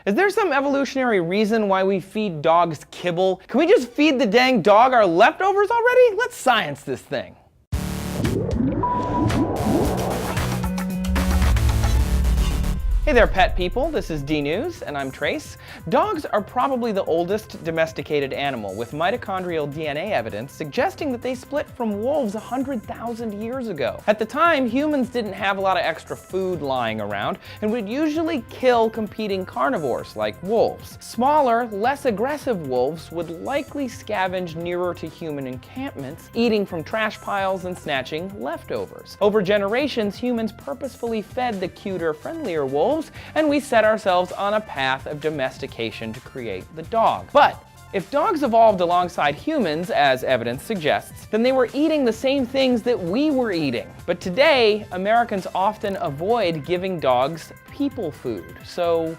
Is there some evolutionary reason why we feed dogs kibble? Can we just feed the dang dog our leftovers already? Let's science this thing. Hey there, pet people. This is D-News, and I'm Trace. Dogs are probably the oldest domesticated animal, with mitochondrial DNA evidence suggesting that they split from wolves 100,000 years ago. At the time, humans didn't have a lot of extra food lying around, and would usually kill competing carnivores like wolves. Smaller, less aggressive wolves would likely scavenge nearer to human encampments, eating from trash piles and snatching leftovers. Over generations, humans purposefully fed the cuter, friendlier wolves, and we set ourselves on a path of domestication to create the dog. But if dogs evolved alongside humans, as evidence suggests, then they were eating the same things that we were eating. But today, Americans often avoid giving dogs people food. So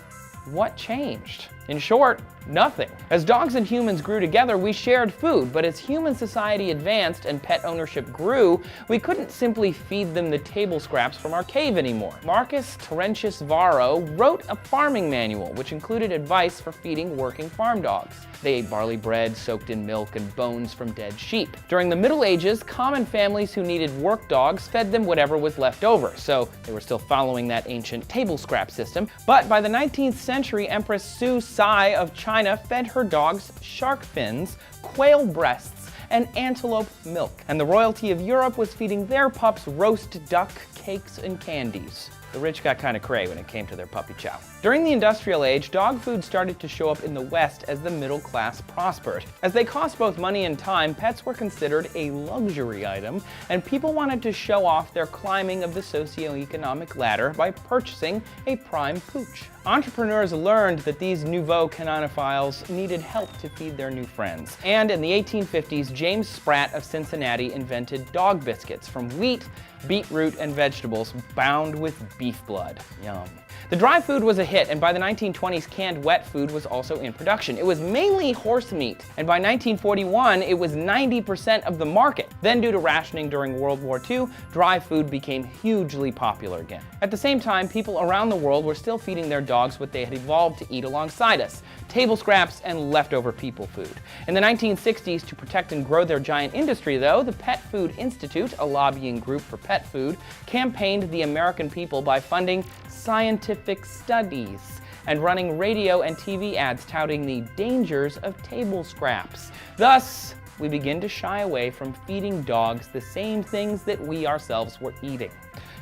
what changed? In short, nothing. As dogs and humans grew together, we shared food, but as human society advanced and pet ownership grew, we couldn't simply feed them the table scraps from our cave anymore. Marcus Terentius Varro wrote a farming manual, which included advice for feeding working farm dogs. They ate barley bread soaked in milk and bones from dead sheep. During the Middle Ages, common families who needed work dogs fed them whatever was left over, so they were still following that ancient table scrap system. But by the 19th century, Empress Su Sai of China fed her dogs shark fins, quail breasts, and antelope milk. And the royalty of Europe was feeding their pups roast duck, cakes, and candies. The rich got kind of cray when it came to their puppy chow. During the Industrial Age, dog food started to show up in the West as the middle class prospered. As they cost both money and time, pets were considered a luxury item, and people wanted to show off their climbing of the socioeconomic ladder by purchasing a prime pooch. Entrepreneurs learned that these nouveau canonophiles needed help to feed their new friends. And in the 1850s, James Spratt of Cincinnati invented dog biscuits from wheat, beetroot, and vegetables bound with beef blood. Yum. The dry food was a hit, and by the 1920s, canned wet food was also in production. It was mainly horse meat, and by 1941, it was 90% of the market. Then, due to rationing during World War II, dry food became hugely popular again. At the same time, people around the world were still feeding their dogs what they had evolved to eat alongside us: table scraps and leftover people food. In the 1960s, to protect and grow their giant industry, though, the Pet Food Institute, a lobbying group for pet food, campaigned the American people by funding scientific studies and running radio and TV ads touting the dangers of table scraps. Thus, we begin to shy away from feeding dogs the same things that we ourselves were eating.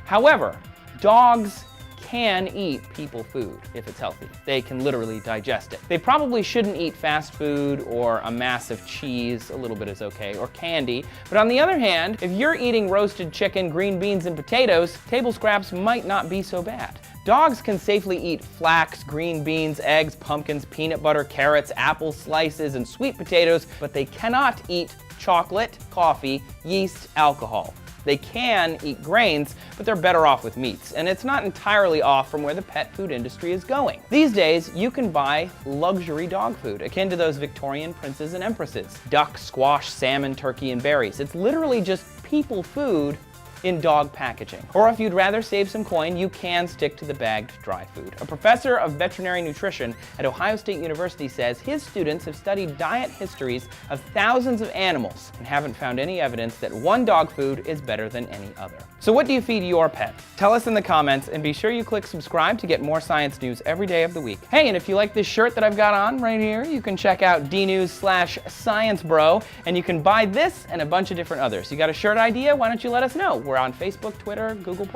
However, dogs can eat people food if it's healthy. They can literally digest it. They probably shouldn't eat fast food or a massive cheese, a little bit is okay, or candy. But on the other hand, if you're eating roasted chicken, green beans, and potatoes, table scraps might not be so bad. Dogs can safely eat flax, green beans, eggs, pumpkins, peanut butter, carrots, apple slices, and sweet potatoes, but they cannot eat chocolate, coffee, yeast, alcohol. They can eat grains, but they're better off with meats, and it's not entirely off from where the pet food industry is going. These days, you can buy luxury dog food, akin to those Victorian princes and empresses. Duck, squash, salmon, turkey, and berries. It's literally just people food in dog packaging. Or if you'd rather save some coin, you can stick to the bagged dry food. A professor of veterinary nutrition at Ohio State University says his students have studied diet histories of thousands of animals and haven't found any evidence that one dog food is better than any other. So what do you feed your pet? Tell us in the comments, and be sure you click subscribe to get more science news every day of the week. Hey, and if you like this shirt that I've got on right here, you can check out dnews/sciencebro, and you can buy this and a bunch of different others. You got a shirt idea? Why don't you let us know? We're on Facebook, Twitter, Google+.